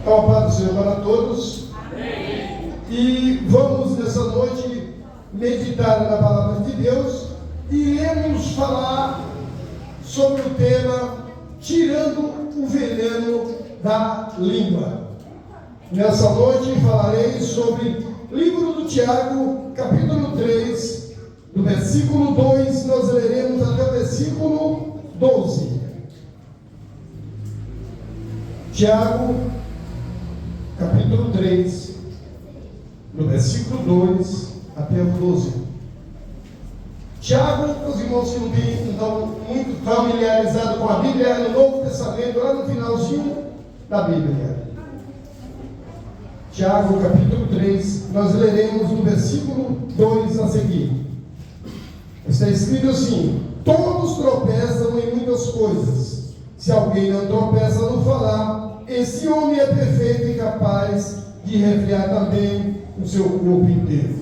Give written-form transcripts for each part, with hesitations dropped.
Então, a paz do Senhor para todos. Amém. E vamos nessa noite meditar na palavra de Deus e iremos falar sobre o tema tirando o veneno da língua. Nessa noite falarei sobre o livro do Tiago, capítulo 3, do versículo 2, nós leremos até o versículo 12. Tiago, capítulo 3, do versículo 2 até o 12. Tiago, os irmãos que não estão muito familiarizados com a Bíblia, é no Novo Testamento, lá no finalzinho da Bíblia. Tiago, capítulo 3, nós leremos no versículo 2 a seguir. Está escrito assim: todos tropeçam em muitas coisas. Se alguém não tropeça no falar, esse homem é perfeito e capaz de refrear também o seu corpo inteiro.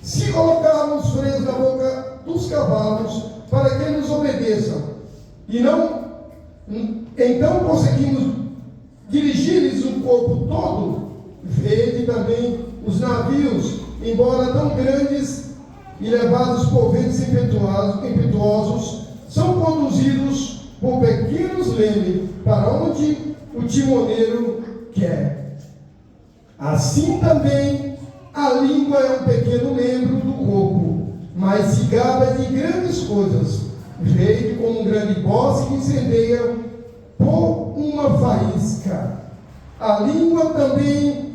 Se colocarmos freios na boca dos cavalos para que nos obedeçam, e não, então conseguimos dirigir-lhes o corpo todo, vede também os navios, embora tão grandes e levados por ventos impetuosos, são conduzidos por pequenos lemes para onde o timoneiro quer. Assim também a língua é um pequeno membro do corpo, mas se gaba de grandes coisas, veio como um grande bosque que incendeia por uma faísca. A língua também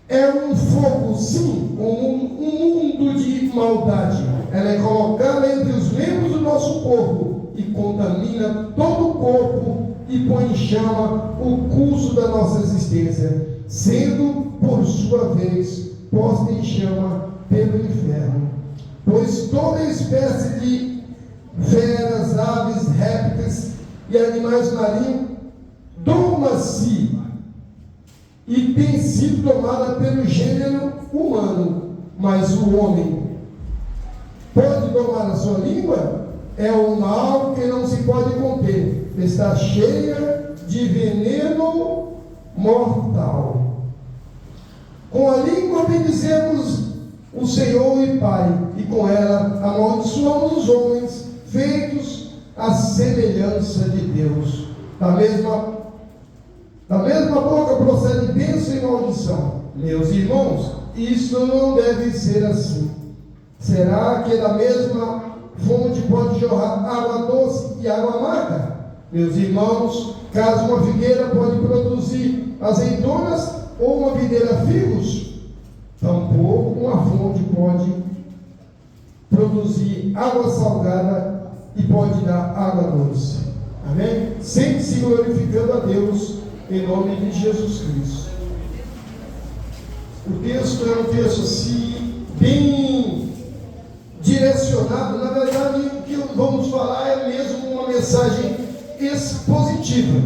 é um fogo, sim, como um mundo de maldade. Ela é colocada entre os membros do nosso corpo e contamina todo o corpo e põe em chama o curso da nossa existência, sendo, por sua vez, posta em chama pelo inferno. Pois toda espécie de feras, aves, répteis e animais marinhos doma-se e tem sido tomada pelo gênero humano, mas o homem pode domar a sua língua? É um mal que não se pode conter, está cheia de veneno mortal. Com a língua bendizemos o Senhor e Pai, e com ela amaldiçoamos os homens, feitos à semelhança de Deus. Da mesma boca procede bênção e maldição. Meus irmãos, isso não deve ser assim. Será que da mesma fonte pode jorrar água doce e água amarga? Meus irmãos, caso uma figueira pode produzir azeitonas ou uma videira figos, tampouco uma fonte pode produzir água salgada e pode dar água doce. Amém? Sempre se glorificando a Deus em nome de Jesus Cristo. O texto é um texto assim, bem direcionado. Na verdade, o que vamos falar é mesmo uma mensagem expositiva.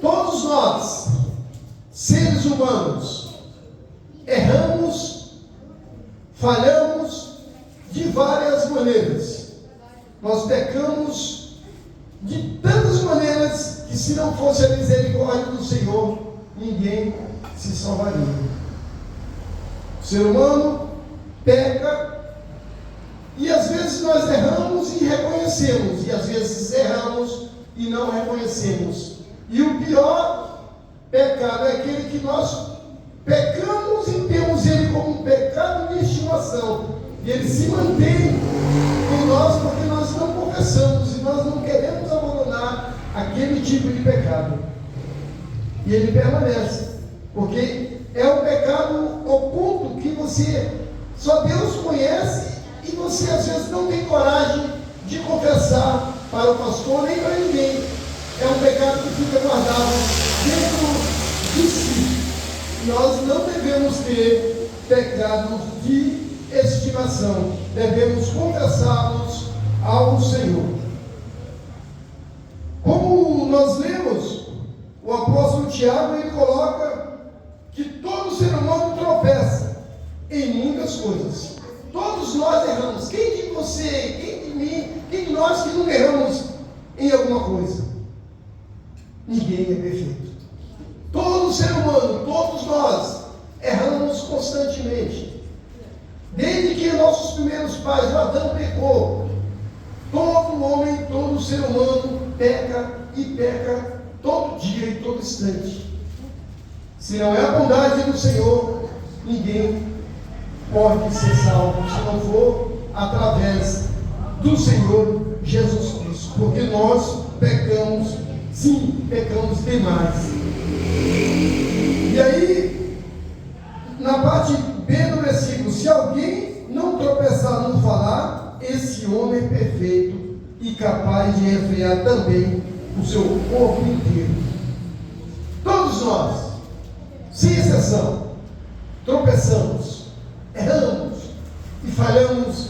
Todos nós, seres humanos, erramos, falhamos de várias maneiras. Nós pecamos de tantas maneiras que, se não fosse a misericórdia do Senhor, ninguém se salvaria. O ser humano peca e às vezes nós erramos e reconhecemos, e às vezes erramos e não reconhecemos. E o pior pecado é aquele que nós pecamos e temos ele como um pecado de estimação, e ele se mantém em nós porque nós não confessamos e nós não queremos abandonar aquele tipo de pecado, e ele permanece, porque é um pecado oculto que só Deus conhece, e você às vezes não tem coragem de confessar para o pastor nem para ninguém. É um pecado que fica guardado dentro de si. Nós não devemos ter pecados de estimação, devemos confessá-los ao Senhor. Como nós lemos, o apóstolo Tiago, ele coloca que todo ser humano tropeça em muitas coisas. Todos nós erramos. Quem de você, quem de mim, quem de nós que nunca erramos em alguma coisa? Ninguém é perfeito. ser humano, todos nós, erramos constantemente. Desde que nossos primeiros pais, o Adão, pecou, todo homem, todo ser humano peca e peca todo dia e todo instante. Se não é a bondade do Senhor, ninguém pode ser salvo, se não for através do Senhor Jesus Cristo, porque nós pecamos, sim, pecamos demais. E aí, na parte B do versículo, se alguém não tropeçar no falar, esse homem é perfeito e capaz de refrear também o seu corpo inteiro. Todos nós, sem exceção, tropeçamos, erramos e falhamos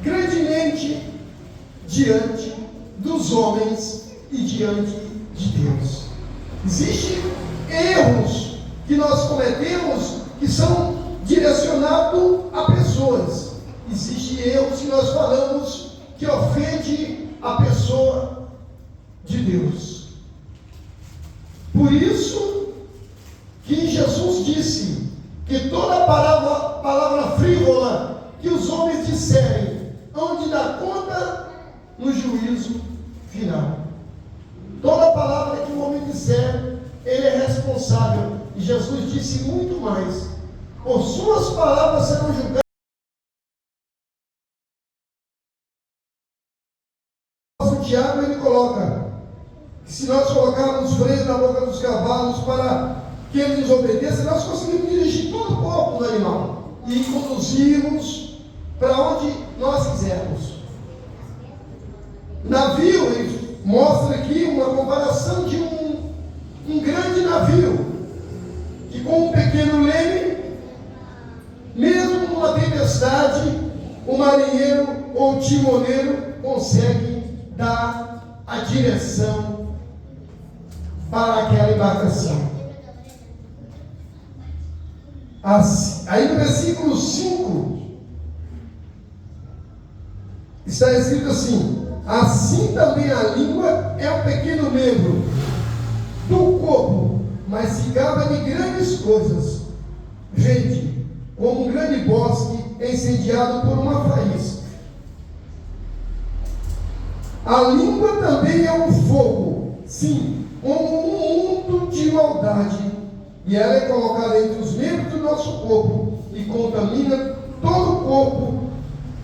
grandemente diante dos homens e diante de Deus. Existem erros que nós cometemos que são direcionados a pessoas. Existem erros que nós falamos que ofende a pessoa de Deus. Por isso que Jesus disse que toda palavra frívola que os homens disserem, hão de dar conta no juízo final. Toda palavra que o homem disser, ele é responsável. E Jesus disse muito mais: por suas palavras serão julgadas. O Tiago, ele coloca que se nós colocarmos freio na boca dos cavalos para que eles nos obedeçam, nós conseguimos dirigir todo o corpo do animal e conduzirmos para onde nós quisermos. Navio, ele mostra aqui uma comparação de um grande navio, que com um pequeno leme, mesmo numa tempestade, o marinheiro ou o timoneiro consegue dar a direção para aquela embarcação. Aí no versículo 5 está escrito assim: assim também a língua é um pequeno membro do corpo, mas se gaba de grandes coisas. Vede, como um grande bosque incendiado por uma faísca. A língua também é um fogo, sim, como um mundo de maldade, e ela é colocada entre os membros do nosso corpo e contamina todo o corpo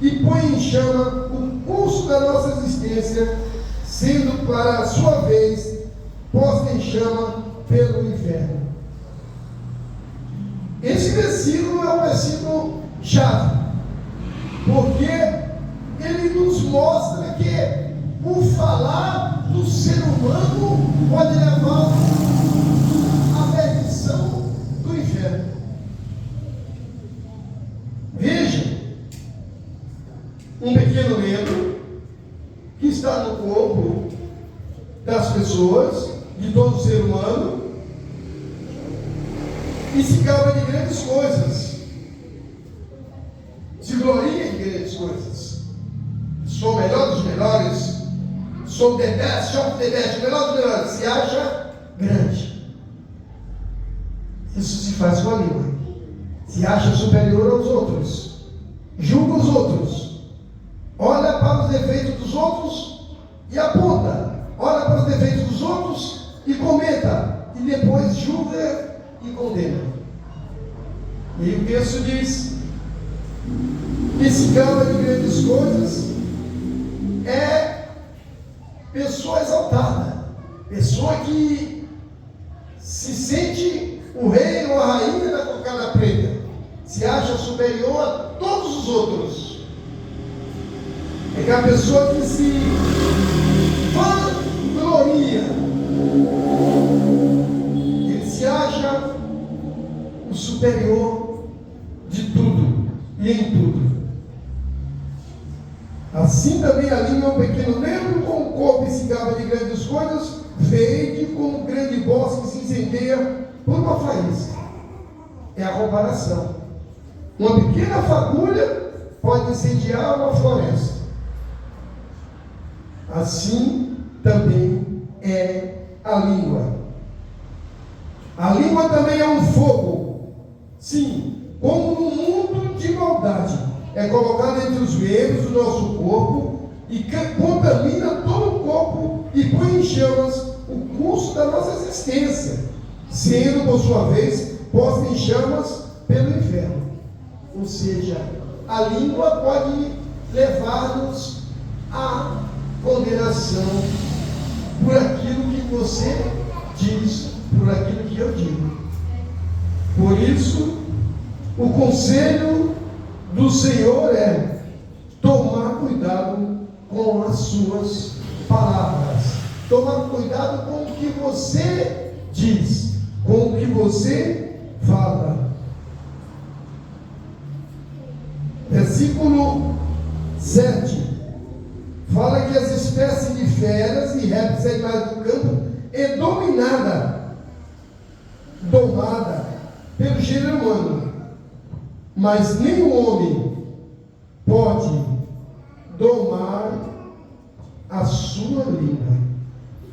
e põe em chama o curso da nossa existência, sendo para a sua vez posta em chama pelo inferno. Esse versículo é um versículo chave, porque ele nos mostra que o falar do ser humano pode levar à perdição do inferno. Veja, um pequeno membro que está no corpo das pessoas, de todo ser humano, e se gaba de grandes coisas, se gloria de grandes coisas. Sou o melhor dos melhores, sou the best, shop the best, o melhor dos melhores, se acha grande. Isso se faz com a língua. Se acha superior aos outros, julga os outros, olha para os defeitos dos outros e aponta, olha para os defeitos dos outros e comenta, e depois julga e condena. E o texto diz que se gaba de grandes coisas é pessoa exaltada, pessoa que se sente o rei ou a rainha da cocada preta, se acha superior a todos os outros. É que a pessoa que se vangloria, ele se acha o superior de tudo e em tudo. Assim também a língua é um pequeno membro, com o corpo se gaba de grandes coisas, vede como um grande bosque que se incendeia por uma faísca. É a comparação. Uma pequena fagulha pode incendiar uma floresta. Assim também é a língua. A língua também é um fogo. Sim, como no mundo de maldade é colocado entre os membros do nosso corpo e contamina todo o corpo e põe em chamas o curso da nossa existência, sendo, por sua vez, posta em chamas pelo inferno. Ou seja, a língua pode levar-nos à condenação por aquilo que você diz, por aquilo que eu digo. Por isso, o conselho do Senhor é tomar cuidado com as suas palavras. Tomar cuidado com o que você diz, com o que você fala. Versículo 7 fala que as espécies de feras e répteis e animais do campo é domada pelo gênero humano, mas nem o homem pode domar a sua língua.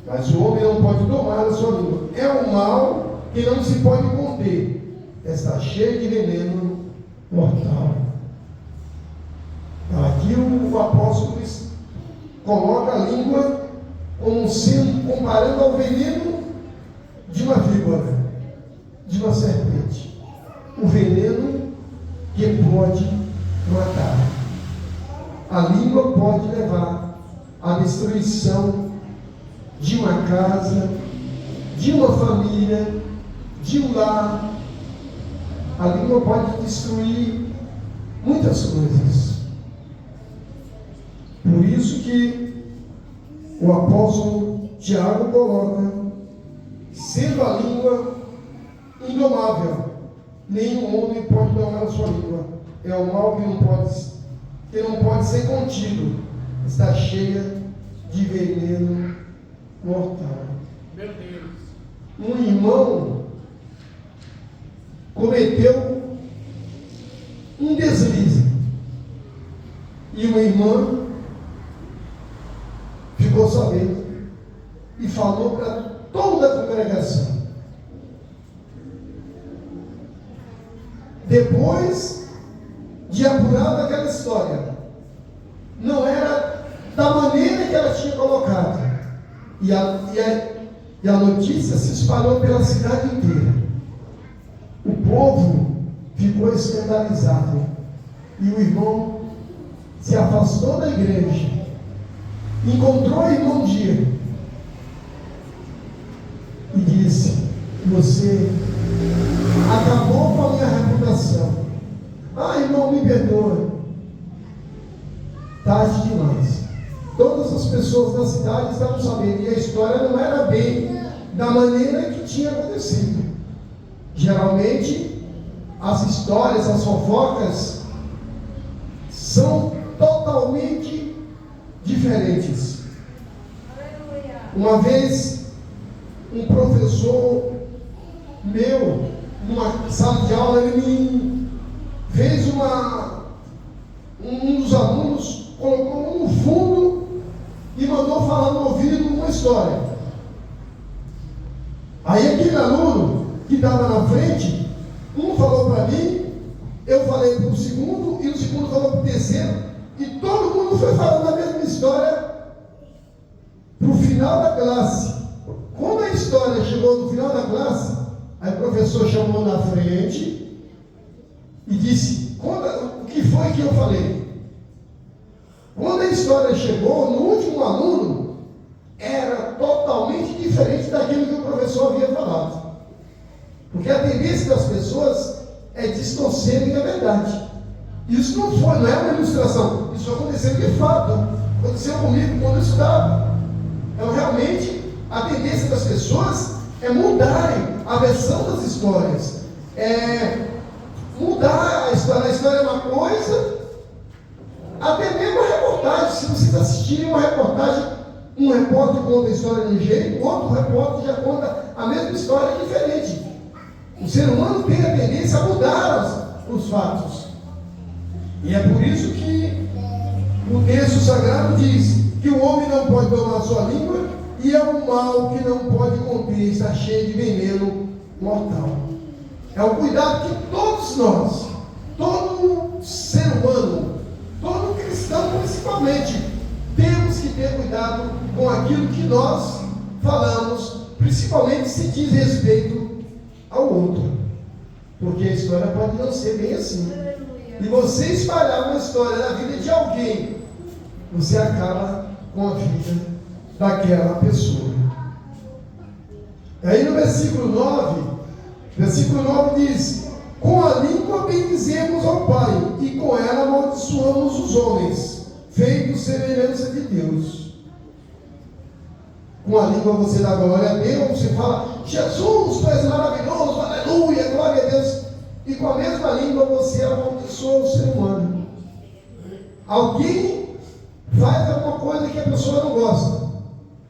Mas o homem não pode domar a sua língua. É um mal que não se pode conter. Está cheio de veneno mortal. Aqui o apóstolo coloca a língua como sendo, comparando ao veneno de uma víbora, de uma serpente. O veneno que pode matar. A língua pode levar à destruição de uma casa, de uma família, de um lar. A língua pode destruir muitas coisas. Por isso que o apóstolo Tiago coloca, sendo a língua indomável, nenhum homem pode domar a sua língua. É um mal que não pode ser contido. Está cheia de veneno mortal. Meu Deus. Um irmão cometeu um deslize e uma irmã ficou sabendo e falou para toda a congregação. Depois de apurada aquela história, não era da maneira que ela tinha colocado, e a notícia se espalhou pela cidade inteira. O povo ficou escandalizado e o irmão se afastou da igreja. Encontrou o irmão um dia e disse: você acabou com a minha reputação. Ah, irmão, me perdoa. Tarde demais. Todas as pessoas da cidade estavam sabendo, e a história não era bem da maneira que tinha acontecido. Geralmente, as histórias, as fofocas são totalmente diferentes. Uma vez, um professor meu, numa sala de aula, ele me fez um dos alunos colocou no fundo e mandou falar no ouvido uma história. Aí aquele aluno que estava na frente, um falou para mim, eu falei para o segundo, e o segundo falou para o terceiro, e todo mundo foi falando a mesma história para o final da classe. Quando a história chegou no final da classe, aí o professor chamou na frente e disse: o que foi que eu falei? Quando a história chegou no último aluno, era totalmente diferente daquilo que o professor havia falado. Porque a tendência das pessoas é distorcerem a verdade. Isso não é uma ilustração, isso aconteceu de fato. Aconteceu comigo quando eu estudava. Então, realmente, a tendência das pessoas é mudarem a versão das histórias. Mudar a história. A história é uma coisa, até mesmo a reportagem. Se vocês assistirem uma reportagem, um repórter conta a história de um jeito, outro repórter já conta a mesma história diferente. O ser humano tem a tendência a mudar os fatos. E é por isso que o texto sagrado diz que o homem não pode domar a sua língua, e é um mal que não pode conter, está cheio de veneno mortal. É o cuidado que todos nós, todo ser humano, todo cristão principalmente, temos que ter cuidado com aquilo que nós falamos, principalmente se diz respeito ao outro. Porque a história pode não ser bem assim. E você espalhar uma história na vida de alguém, você acaba com a vida daquela pessoa. Aí no versículo 9 diz: com a língua bendizemos ao Pai, e com ela amaldiçoamos os homens, feitos semelhança de Deus. Com a língua você dá glória a Deus, você fala: Jesus, tu és maravilhoso, aleluia, glória a Deus. E com a mesma língua você amaldiçoa o ser humano. Alguém faz alguma coisa que a pessoa não gosta,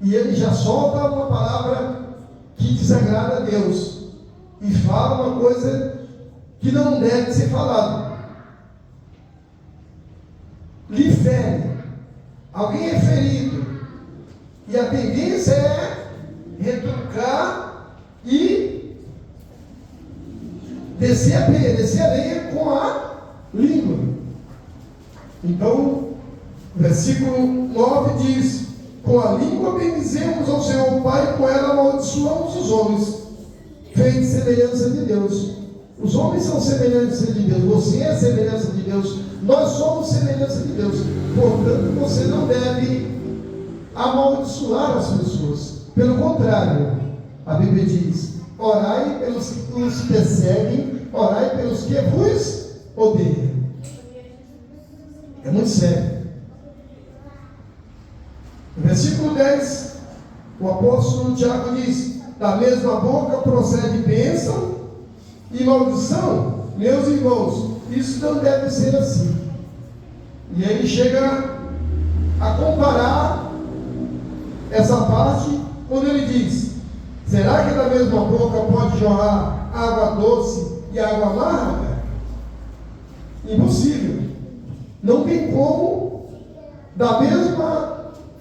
e ele já solta uma palavra que desagrada a Deus, e fala uma coisa que não deve ser falada. Lhe fere. Alguém é ferido, e a tendência é retrucar e descer a lenha com a língua. Então, versículo 9 diz: com a língua bendizemos ao Senhor Pai, com ela amaldiçoamos os homens, feitos semelhança de Deus. Os homens são semelhança de Deus, você é semelhança de Deus, nós somos semelhança de Deus. Portanto, você não deve amaldiçoar as pessoas. Pelo contrário, a Bíblia diz: orai pelos que os perseguem, orai pelos que vos odeiam. É muito sério. No versículo 10, o apóstolo Tiago diz: da mesma boca procede bênção e maldição. Meus irmãos, isso não deve ser assim. E ele chega a comparar essa parte quando ele diz: será que da mesma boca pode jorrar água doce e água amarga? Impossível. Não tem como da mesma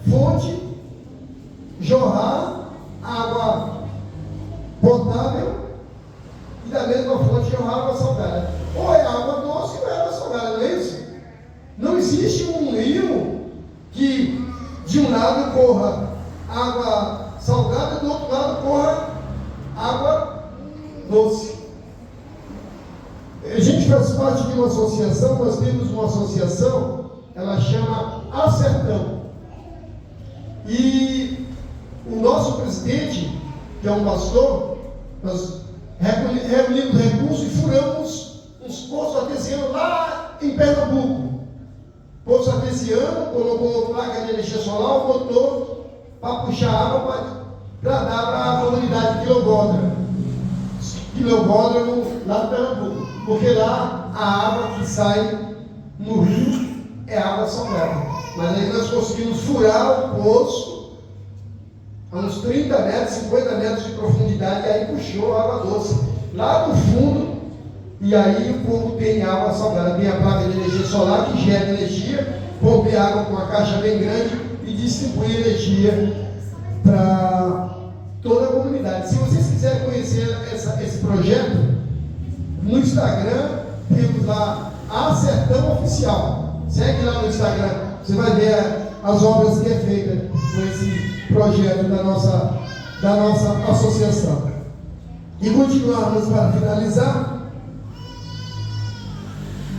fonte jorrar água potável e da mesma fonte jorrar água salgada. Ou é água doce ou é água salgada, não é isso? Não existe um rio que de um lado corra água salgada e do outro lado corra água doce. A gente faz parte de uma associação, nós temos uma associação, ela chama Acertão. E o nosso presidente, que é um pastor, nós reunimos recursos e furamos uns poços artesianos lá em Pernambuco. Poço artesiano, colocou placa de energia solar, o motor para puxar água para dar para a comunidade de Quilogódromo, lá no Pernambuco. Porque lá a água que sai no rio é água salgada. Mas aí nós conseguimos furar o poço a uns 30 metros, 50 metros de profundidade, e aí puxou água doce lá no fundo, e aí o povo tem água salgada. Tem a placa de energia solar que gera energia, pompe água com uma caixa bem grande e distribui energia para toda a comunidade. Se vocês quiserem conhecer esse projeto, no Instagram temos lá Acertão Oficial. Segue lá no Instagram, você vai ver as obras que é feita com esse projeto da nossa associação. E continuamos para finalizar.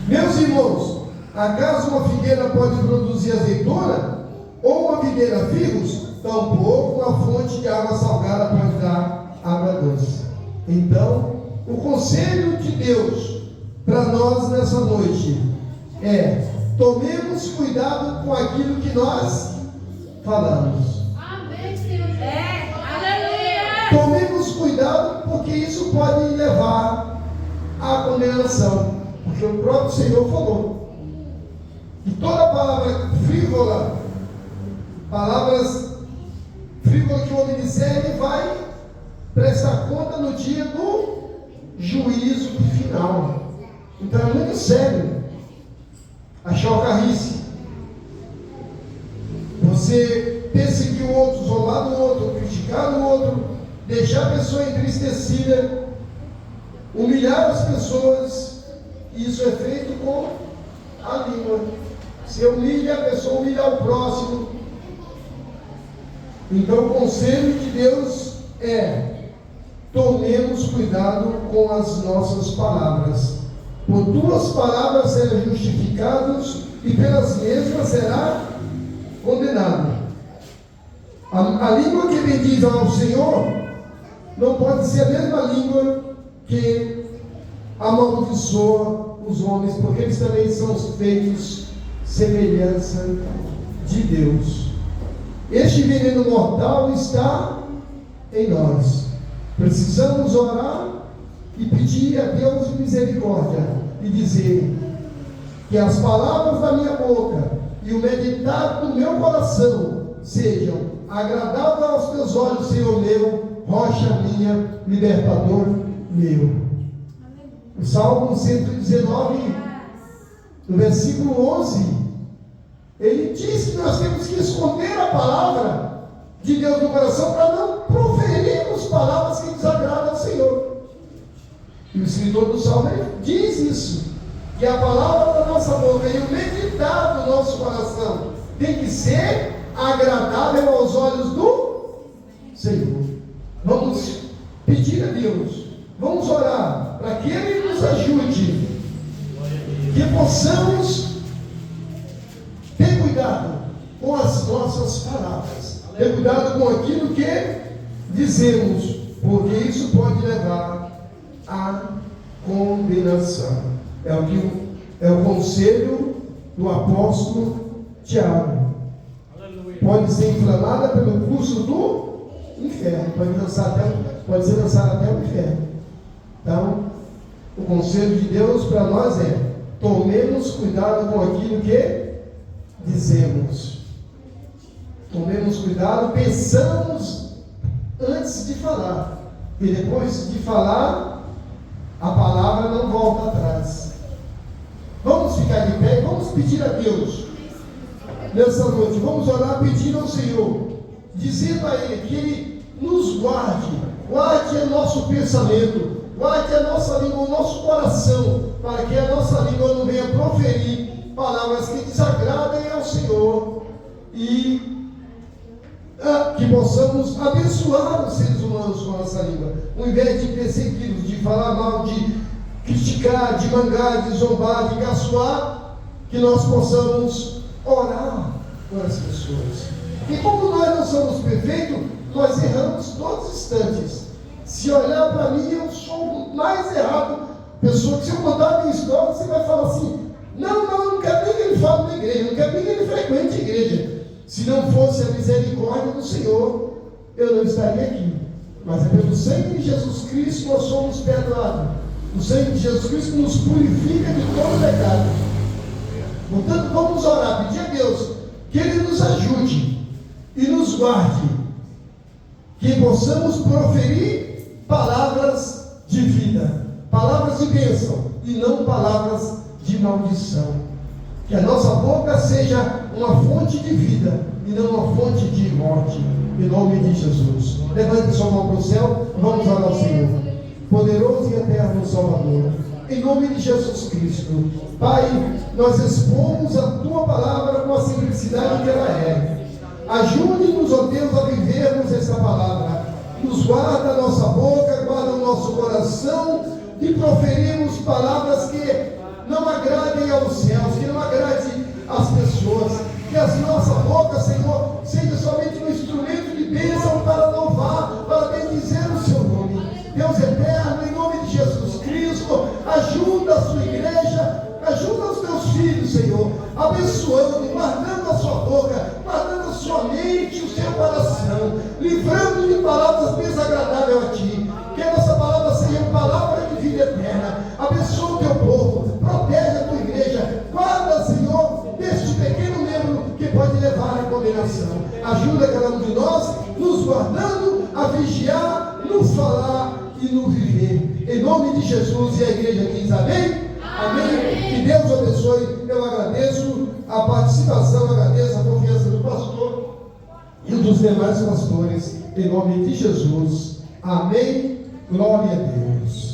Meus irmãos, acaso uma figueira pode produzir azeitona? Ou uma videira figos? Tampouco uma fonte de água salgada pode dar água doce. Então, o conselho de Deus para nós nessa noite é: tomemos cuidado com aquilo que nós falamos. Amém, Senhor. Aleluia. Tomemos cuidado, porque isso pode levar à condenação. Porque o próprio Senhor falou que toda palavra frívola, palavras frívolas que o homem disser, ele vai prestar conta no dia do juízo final. Então é muito sério a chocarrice. Você perseguir o outro, zombar do outro, criticar o outro, deixar a pessoa entristecida, humilhar as pessoas, isso é feito com a língua. Se humilha a pessoa, humilha o próximo. Então o conselho de Deus é: tomemos cuidado com as nossas palavras. Por tuas palavras serão justificados e pelas mesmas será condenado. A língua que bendiz ao Senhor não pode ser a mesma língua que amaldiçoa os homens, porque eles também são feitos semelhança de Deus. Este veneno mortal está em nós. Precisamos orar e pedir a Deus misericórdia e dizer que as palavras da minha boca e o meditar do meu coração sejam agradáveis aos teus olhos, Senhor meu, rocha minha, libertador meu. O Salmo 119, no versículo 11, ele diz que nós temos que esconder a palavra de Deus no coração para não proferirmos palavras que desagradam ao Senhor. E o escritor do Salmo diz isso, que a palavra da nossa boca e o meditar do nosso coração tem que ser agradável aos olhos do Senhor. Vamos pedir a Deus, vamos orar para que Ele nos ajude, que possamos ter cuidado com as nossas palavras, ter cuidado com aquilo que dizemos, porque isso pode levar à condenação. É o conselho do apóstolo Tiago. Pode ser inflamada pelo curso do inferno, pode ser lançada até o inferno. Então, o conselho de Deus para nós é: tomemos cuidado com aquilo que dizemos. Tomemos cuidado, pensamos antes de falar, e depois de falar, a palavra não volta atrás. Vamos ficar de pé e vamos pedir a Deus nessa noite. Vamos orar pedindo ao Senhor, dizendo a Ele que Ele nos guarde o nosso pensamento, guarde a nossa língua, o nosso coração, para que a nossa língua não venha proferir palavras que desagradem ao Senhor, e que possamos abençoar os seres humanos com a nossa língua, ao invés de persegui-los, de falar mal, de criticar, de mangar, de zombar, de caçoar, que nós possamos orar por as pessoas. E como nós não somos perfeitos, nós erramos todos os instantes. Se olhar para mim, eu sou o mais errado. Pessoa que, se eu contar a minha história, você vai falar assim: não quero nem que ele fale na igreja, não quero nem que ele frequente a igreja. Se não fosse a misericórdia do Senhor, eu não estaria aqui. Mas é pelo sangue de Jesus Cristo nós somos perdoados. O sangue de Jesus Cristo nos purifica de todo pecado. Portanto, vamos orar, pedir a Deus que Ele nos ajude e nos guarde, que possamos proferir palavras de vida, palavras de bênção e não palavras de maldição. Que a nossa boca seja uma fonte de vida e não uma fonte de morte, em nome de Jesus. Levante sua mão para o céu, vamos orar ao Senhor. Poderoso e eterno Salvador, em nome de Jesus Cristo, Pai, nós expomos a Tua palavra com a simplicidade que ela é. Ajude-nos, ó Deus, a vivermos essa palavra. Nos guarda a nossa boca, guarda o nosso coração, e proferimos palavras que não agradem aos céus, que não agradem às pessoas. Que as nossas bocas, Senhor, seja somente um instrumento de bênção para louvar, para bendizer o Seu nome. Deus eterno, em nome de Jesus Cristo, ajuda a Sua igreja, ajuda os Teus filhos, Senhor, abençoando, guardando a sua boca, guardando a sua mente, o seu coração, livrando de palavras desagradáveis a Ti. Que a nossa palavra seja palavra de vida eterna. Abençoa o Teu povo, protege a Tua igreja, guarda, Senhor, deste pequeno membro que pode levar à condenação. Ajuda cada um de nós, nos guardando, a vigiar, nos falar e no viver. Em nome de Jesus, e a igreja diz amém? Amém. Que Deus abençoe. Eu agradeço a participação, agradeço a confiança do pastor e dos demais pastores. Em nome de Jesus. Amém. Glória a Deus.